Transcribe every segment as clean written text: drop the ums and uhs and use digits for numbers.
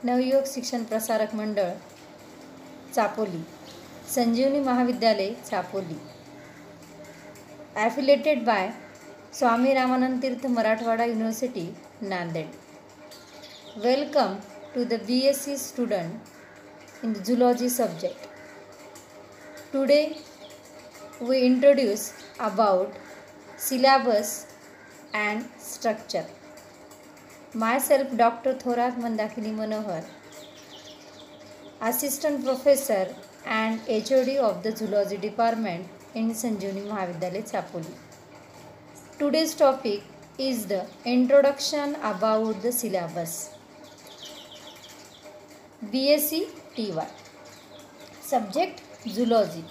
नवयुवक शिक्षण प्रसारक मंडळ चापोली, संजीवनी महाविद्यालय चापोली, affiliated by स्वामी रामानंद तीर्थ Marathwada University, Nanded. Welcome to the BSc student in the zoology subject. Today we introduce about syllabus and structure. Myself Dr. Thorat Mandakini Manohar, Assistant Professor and HOD of the Zoology Department in Sanjeevani Mahavidyalaya Chapoli. Today's topic is the introduction about the syllabus. BSc TY. Subject Zoology.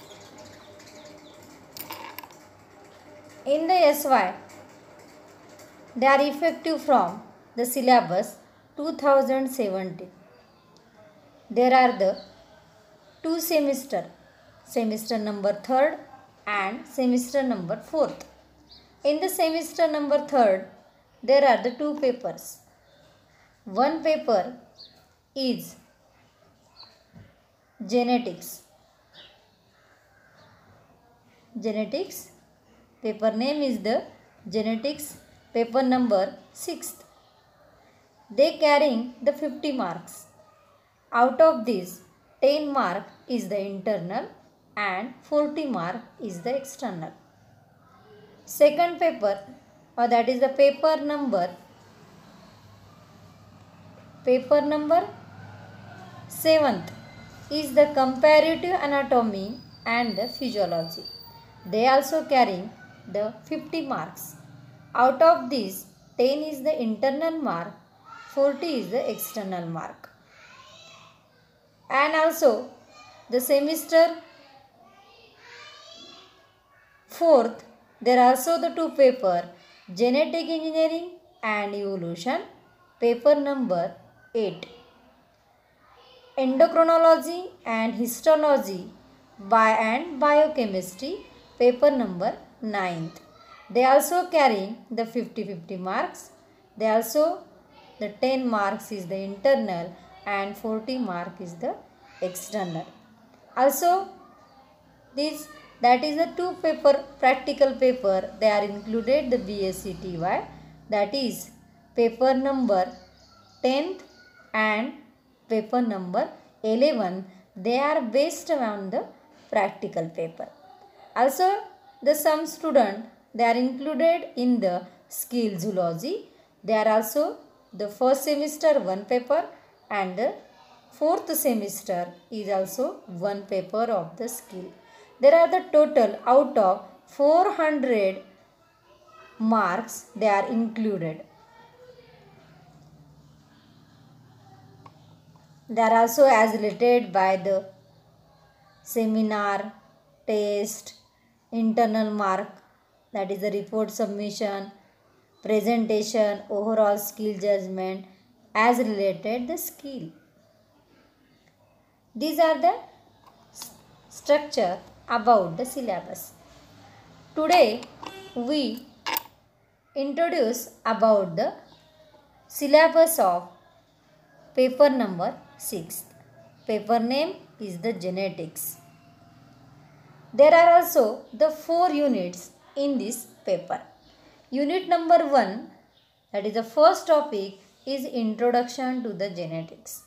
In the SY, they are effective from the syllabus 2017. There are the two semester number 3rd and semester number 4th. In the semester number 3rd, there are the two papers. One paper is genetics. Paper name is the genetics, paper number 6th. They carrying the 50 marks. Out of this, 10 mark is the internal and 40 mark is the external. Second paper, or that is the paper number 7th, is the comparative anatomy and the physiology. They also carrying the 50 marks. Out of this, 10 is the internal mark, 40 is the external mark. And also the semester 4th, there are also the two paper, genetic engineering and evolution, paper number 8. Endocrinology and histology and biochemistry, paper number 9th. They also carrying the 50-50 marks. They also the 10 marks is the internal and 40 mark is the external. Also that is the two paper practical paper, they are included the BSc TY, that is paper number 10th and paper number 11. They are based on the practical paper. Also the some student, they are included in the skill zoology. They are also the first semester one paper and the fourth semester is also one paper of the skill. There are the total out of 400 marks they are included. They are also as related by the seminar, test, internal mark, that is the report submission, presentation, overall skill judgment, as related the skill. These are the structure about the syllabus. Today we introduce about the syllabus of paper number 6. Paper name is the genetics. There are also the 4 units in this paper. Unit number 1, that is the first topic, is introduction to the genetics.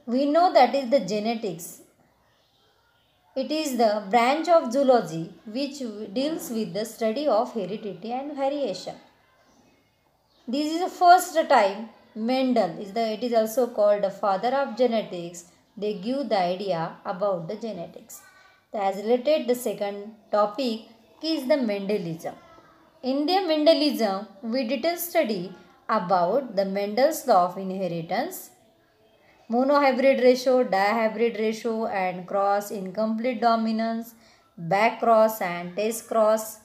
We know that is the genetics. It is the branch of zoology which deals with the study of heredity and variation. This is the first time Mendel it is also called the father of genetics. They give the idea about the genetics. As related, the second topic is the Mendelism. In the Mendelism, we detail study about the Mendel's law of inheritance, monohybrid ratio, dihybrid ratio and cross, incomplete dominance, back cross and test cross,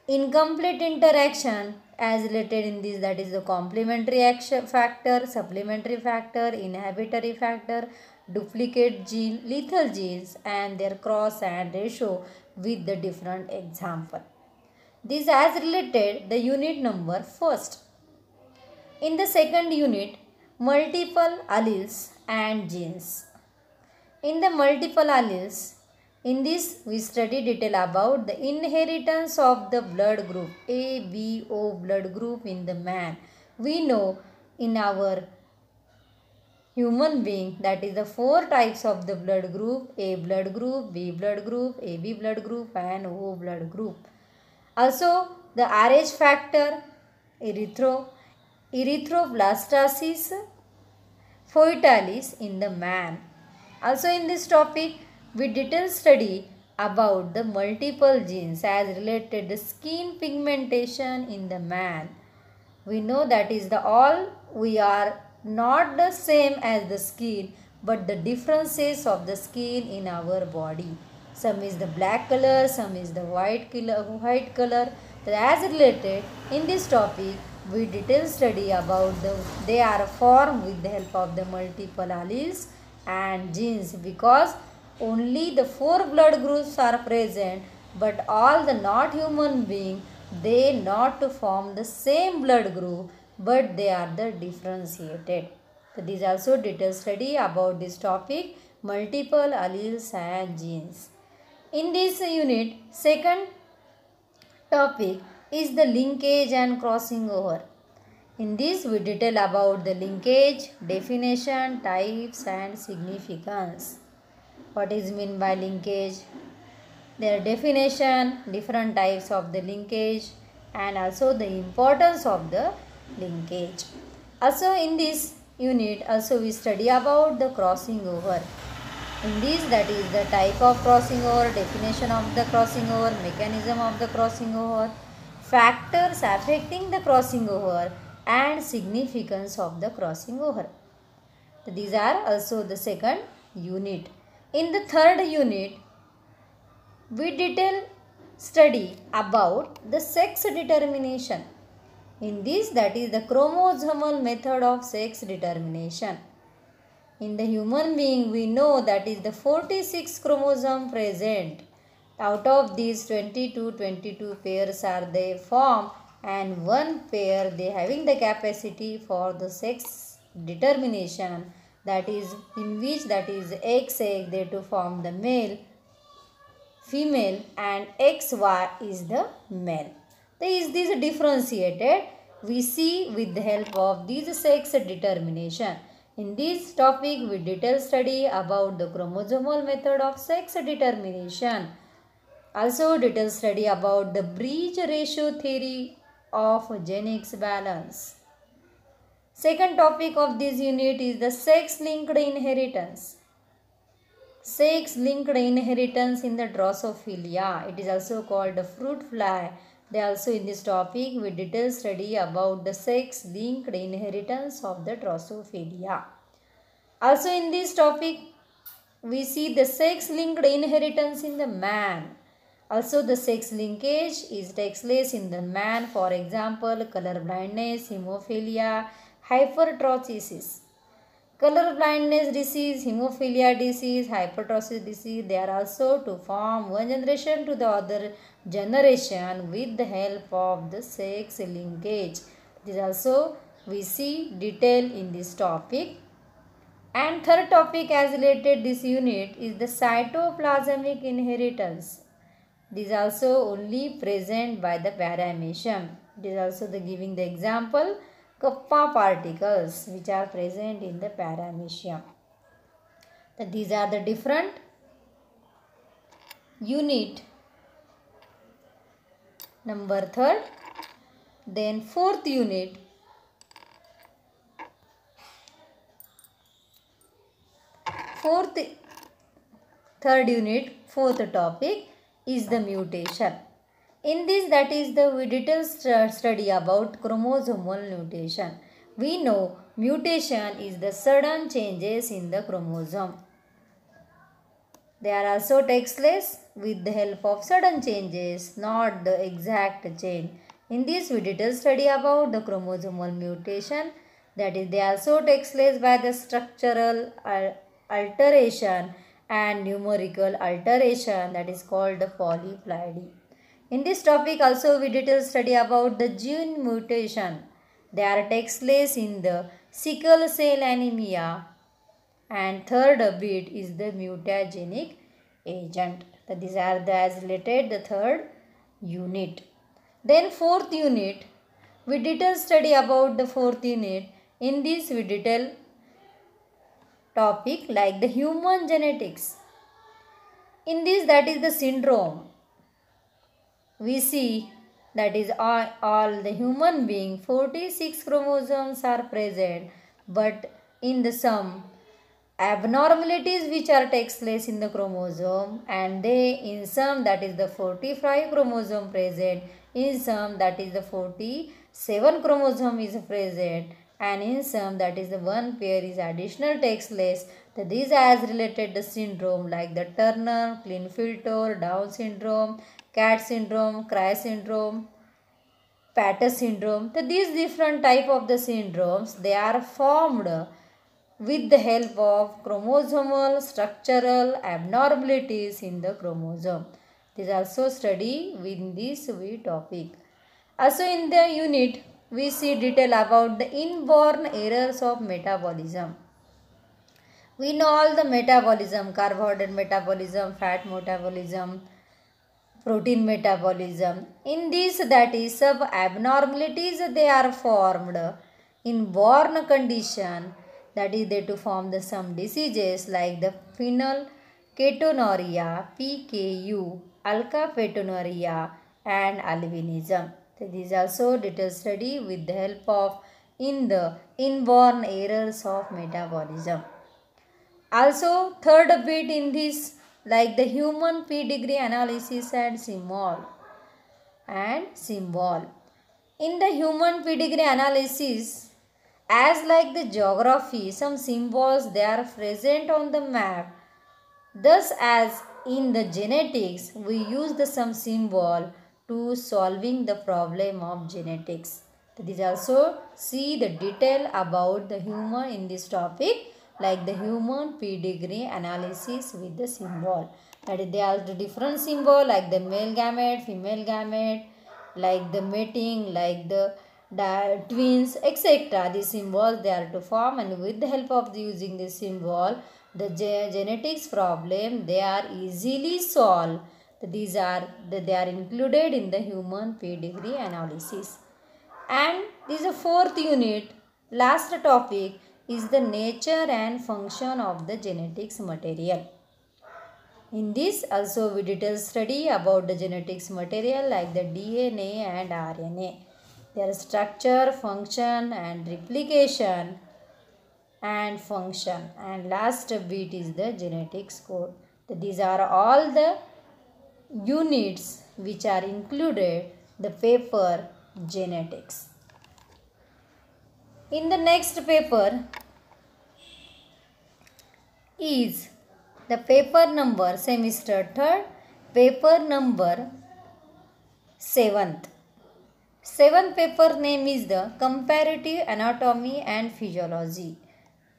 incomplete interaction as related in this, that is the complementary action factor, supplementary factor, inhibitory factor, duplicate gene, lethal genes and their cross and ratio with the different example. This as related the unit number first. In the second unit, multiple alleles and genes. In the multiple alleles, in this we study detail about the inheritance of the blood group A, B, O blood group in the man. We know in our human being that is the four types of the blood group: A blood group, B blood group, AB blood group and O blood group. Also the Rh factor, erythroblastosis foetalis in the man. Also in this topic, we detail study about the multiple genes as related to skin pigmentation in the man. We know that is the all we are not the same as the skin, but the differences of the skin in our body. Some is the black color, some is the white color. As related in this topic, we detail study about they are formed with the help of the multiple alleles and genes, because only the four blood groups are present, but all the not human being, they not to form the same blood group, but they are the differentiated. So this also detailed study about this topic, multiple alleles and genes. In this unit, second topic is the linkage and crossing over. In this we detail about the linkage, definition, types and significance. What is meant by linkage? Their definition, different types of the linkage and also the importance of the linkage. Also in this unit also we study about the crossing over. In this, that is the type of crossing over, definition of the crossing over, mechanism of the crossing over, factors affecting the crossing over and significance of the crossing over. So these are also the second unit. In the third unit, we detail study about the sex determination. In this, that is the chromosomal method of sex determination. In the human being, we know that is the 46 chromosome present. Out of these 22 pairs are they formed, and one pair they having the capacity for the sex determination, that is in which that is X egg they to form the male, female and XY is the male. Is this differentiated? We see with the help of this sex determination. In this topic, we detail study about the chromosomal method of sex determination. Also detail study about the breach ratio theory of genics balance. Second topic of this unit is the sex-linked inheritance. Sex-linked inheritance in the Drosophila. It is also called the fruit fly. They also in this topic we detail study about the sex-linked inheritance of the Drosophila. Also in this topic we see the sex-linked inheritance in the man. Also the sex linkage takes place in the man, for example color blindness, hemophilia, hypertrichosis. Color blindness disease, hemophilia disease, hypertrichosis disease, they are also to form one generation to the other generation with the help of the sex linkage. This also we see detail in this topic. And third topic as related this unit is the cytoplasmic inheritance. This is also only present by the paramecium. It is also the giving the example kappa particles which are present in the paramecium. So these are the different unit. Number third. Then fourth unit. Third unit, fourth topic is the mutation. In this, that is the we detail study about chromosomal mutation. We know mutation is the sudden changes in the chromosome. They are also takes place with the help of sudden changes, not the exact change. In this, we detail study about the chromosomal mutation. That is, they also takes place by the structural alteration and numerical alteration, that is called the polyploidy. In this topic also we detail study about the gene mutation. They are takes place in the sickle cell anemia, and third bit is the mutagenic agent. So these are the as related the third unit. Then fourth unit, we detail study about the fourth unit. In this we detail topic like the human genetics. In this, that is the syndrome. We see that is all the human being 46 chromosomes are present, but in the some abnormalities which are takes place in the chromosome, and they in some that is the 45 chromosome present, in some that is the 47 chromosome is present, and in some that is the one pair is additional takes place. So these as related the syndrome like the Turner, Klinefelter, Down syndrome, Cat syndrome, Cry syndrome, Pater syndrome. So these different type of the syndromes, they are formed with the help of chromosomal structural abnormalities in the chromosome. This also study in this topic. Also in the unit, we see detail about the inborn errors of metabolism. We know all the metabolism, carbohydrate metabolism, fat metabolism, protein metabolism. In this, that is some abnormalities they are formed in born condition, that is they to form the some diseases like the phenylketonuria, PKU, alpha-fetonuria, and albinism. So these also detailed study with the help of in the inborn errors of metabolism. Also, third bit in this like the human pedigree analysis and symbol. In the human pedigree analysis, as like the geography, some symbols they are present on the map. Thus, as in the genetics, we use the some symbol to solving the problem of genetics. These also see the detail about the human in this topic like the human pedigree analysis with the symbol. That is, they are the different symbol like the male gamete, female gamete, like the mating, like the twins, etc. These symbols they are to form, and with the help of using this symbol, the genetics problem they are easily solved. These are they are included in the human pedigree analysis. And this is a fourth unit, last topic is the nature and function of the genetics material. In this also we detail study about the genetics material like the DNA and RNA, their structure, function and replication and function, and last bit is the genetics code. These are all the units which are included the paper genetics. In the next paper is the paper number semester 3rd, paper number 7th. 7th paper name is the comparative anatomy and physiology.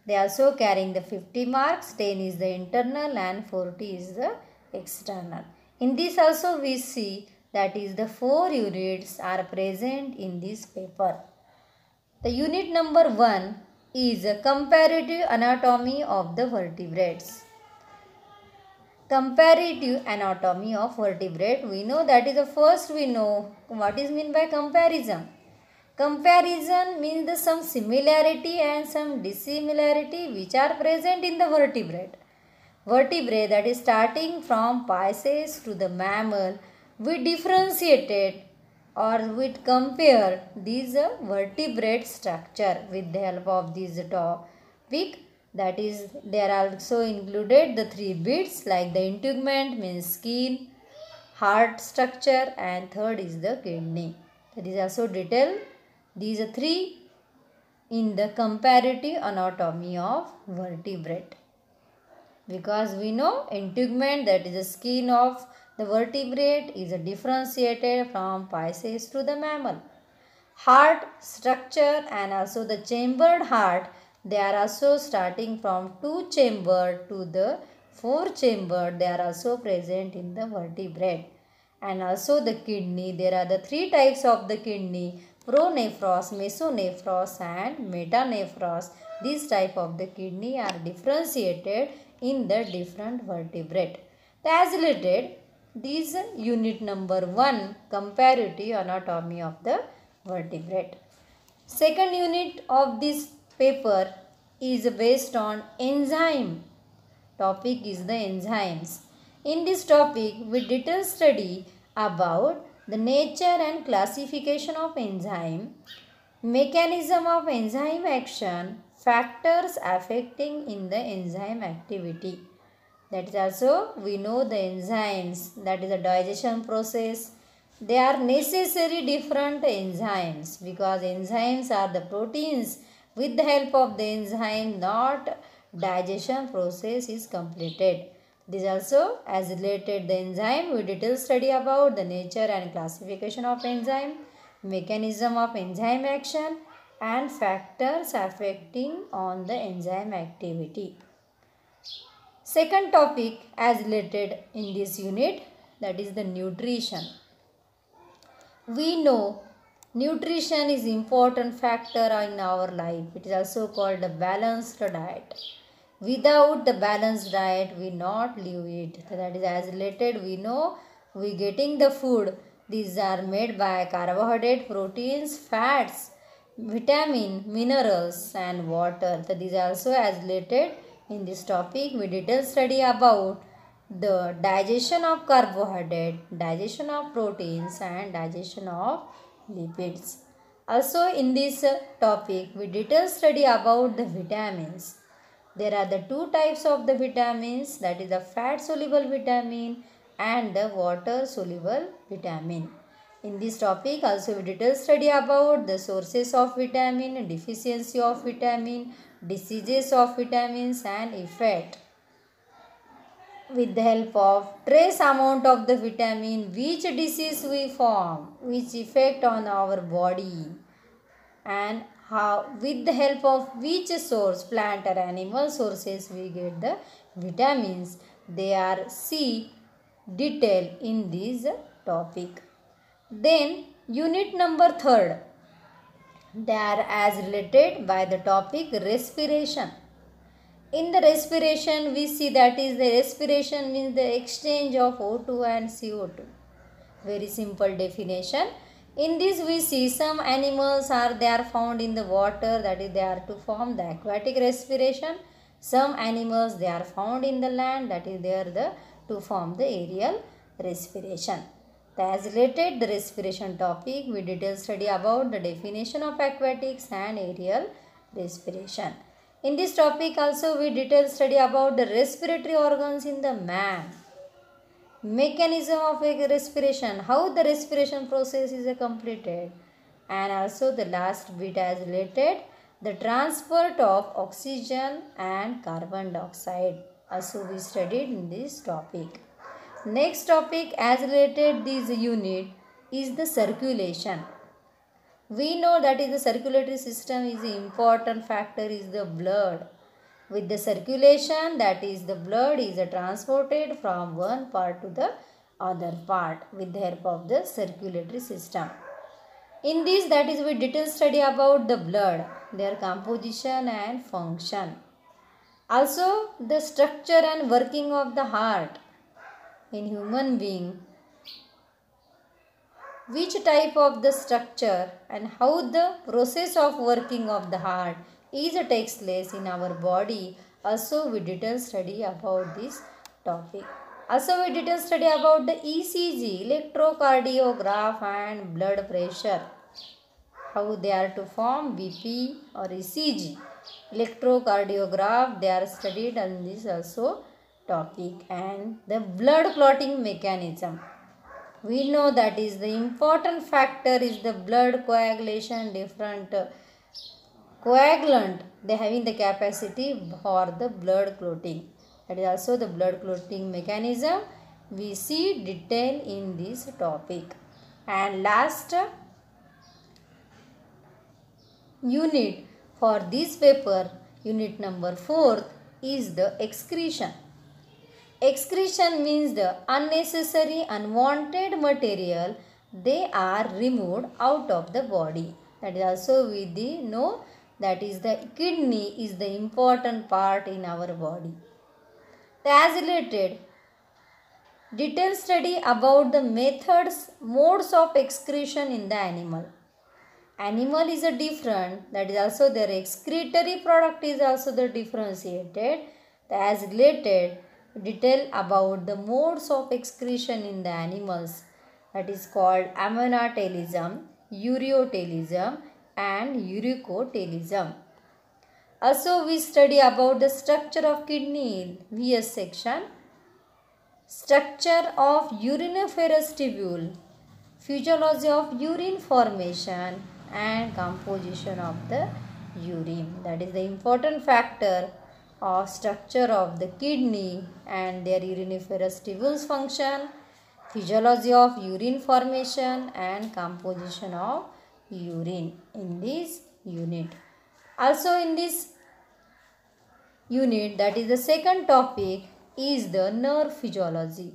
They also carrying the 50 marks, 10 is the internal and 40 is the external. In this also we see that is the 4 units are present in this paper. The unit number 1 is a comparative anatomy of the vertebrates. Comparative anatomy of vertebrate, we know that is the first we know what is meant by comparison. Comparison means the some similarity and some dissimilarity which are present in the vertebrate. Vertebrate, that is starting from Pisces to the mammal, we differentiated or we compare these vertebrate structure with the help of this topic. That is, there are also included the 3 bits like the integument means skin, heart structure, and third is the kidney. That is also detailed. These are 3 in the comparative anatomy of vertebrate. Because we know integument, that is the skin of the vertebrate, is differentiated from Pisces to the mammal. Heart structure and also the chambered heart, they are also starting from 2 chambered to the 4 chambered, they are also present in the vertebrate. And also the kidney, there are the 3 types of the kidney. pronephros, mesonephros and metanephros. These type of the kidney are differentiated in the different vertebrate. As related, this unit number 1, comparative anatomy of the vertebrate. Second unit of this paper is based on enzyme. Topic is the enzymes. In this topic, we detail study about the nature and classification of enzyme, mechanism of enzyme action, factors affecting in the enzyme activity. That is also we know the enzymes, that is the digestion process. They are necessary different enzymes because enzymes are the proteins. With the help of the enzyme, not digestion process is completed. This also as related the enzyme, we detail study about the nature and classification of enzyme, mechanism of enzyme action and factors affecting on the enzyme activity. Second topic as related in this unit, that is the nutrition. We know nutrition is important factor in our life. It is also called a balanced diet. Without the balanced diet, we not live it. That is as related, we know we getting the food. These are made by carbohydrate, proteins, fats, vitamin, minerals and water. So these are also as related in this topic. We detail study about the digestion of carbohydrate, digestion of proteins and digestion of lipids. Also in this topic, we detail study about the vitamins. There are the two types of the vitamins, that is the fat soluble vitamin and the water soluble vitamin. In this topic also we detail study about the sources of vitamin, deficiency of vitamin, diseases of vitamins and effect. With the help of trace amount of the vitamin, which disease we form, which effect on our body and how, with the help of which source, plant or animal sources, we get the vitamins. They are see detail in this topic. Then unit number 3, they are as related by the topic respiration. In the respiration, we see that is the respiration means the exchange of O2 and CO2. Very simple definition. In this we see some animals they are found in the water, that is they are to form the aquatic respiration. Some animals they are found in the land, that is they are to form the aerial respiration. As related the respiration topic, we detail study about the definition of aquatics and aerial respiration. In this topic also we detail study about the respiratory organs in the man. Mechanism of respiration, how the respiration process is completed, and also the last bit as related the transport of oxygen and carbon dioxide also we studied in this topic. Next topic as related this unit is the circulation. We know that is the circulatory system is the important factor is the blood. With the circulation, that is the blood is transported from one part to the other part with the help of the circulatory system. In this, that is we detail study about the blood, their composition and function. Also the structure and working of the heart in human being. Which type of the structure and how the process of working of the heart is takes place in our body. Also we detail study about this topic. Also we detail study about the ECG, electrocardiograph and blood pressure. How they are to form BP or ECG. Electrocardiograph they are studied on this also topic, and the blood clotting mechanism. We know that is the important factor is the blood coagulation, different coagulant they having the capacity for the blood clotting. That is also the blood clotting mechanism we see detail in this topic. And last unit for this paper, unit number 4 is the excretion. Excretion means the unnecessary unwanted material they are removed out of the body. That is also we know that is the kidney is the important part in our body. As related, detailed study about the modes of excretion in the animal. Animal is a different, that is also their excretory product is also the differentiated. As related, detail about the modes of excretion in the animals, that is called ammonotelism, ureotelism and uricotalism. Also we study about the structure of kidney in VS section, structure of uriniferous tubule, physiology of urine formation and composition of the urine. That is the important factor of structure of the kidney and their uriniferous tubules function, physiology of urine formation and composition of urine in this unit. Also in this unit, that is the second topic, is the nerve physiology.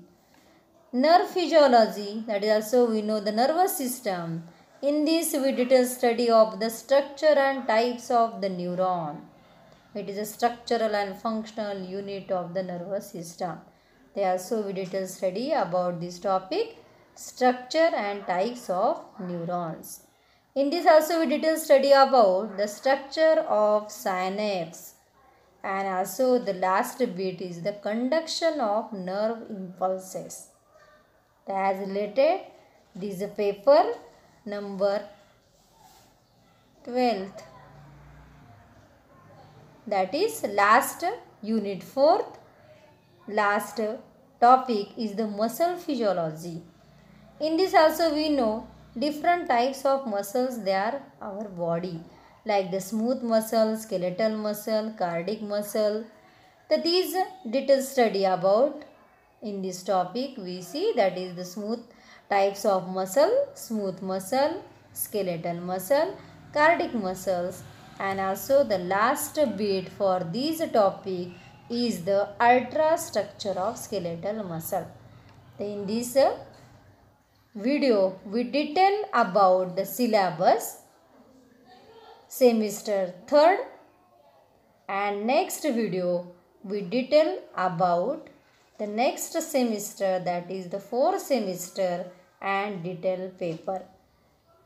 Nerve physiology, that is also we know the nervous system. In this we detail study of the structure and types of the neuron. It is a structural and functional unit of the nervous system. They also we detail study about this topic, structure and types of neurons. In this also we detail study about the structure of synapse. And also the last bit is the conduction of nerve impulses. As related, this is a paper number 12th, that is last unit 4th. Last topic is the muscle physiology. In this also we know different types of muscles there our body, like the smooth muscle, skeletal muscle, cardiac muscle. That is detailed study about in this topic we see, that is the smooth types of muscle, smooth muscle, skeletal muscle, cardiac muscles, and also the last bit for this topic is the ultrastructure of skeletal muscle. In this video we detail about the syllabus semester 3rd, and next video we detail about the next semester, that is the 4th semester, and detail paper.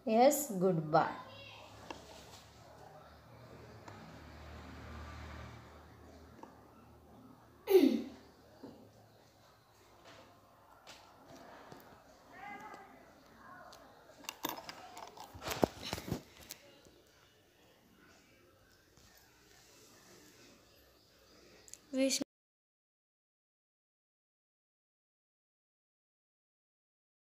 Yes, goodbye. Wish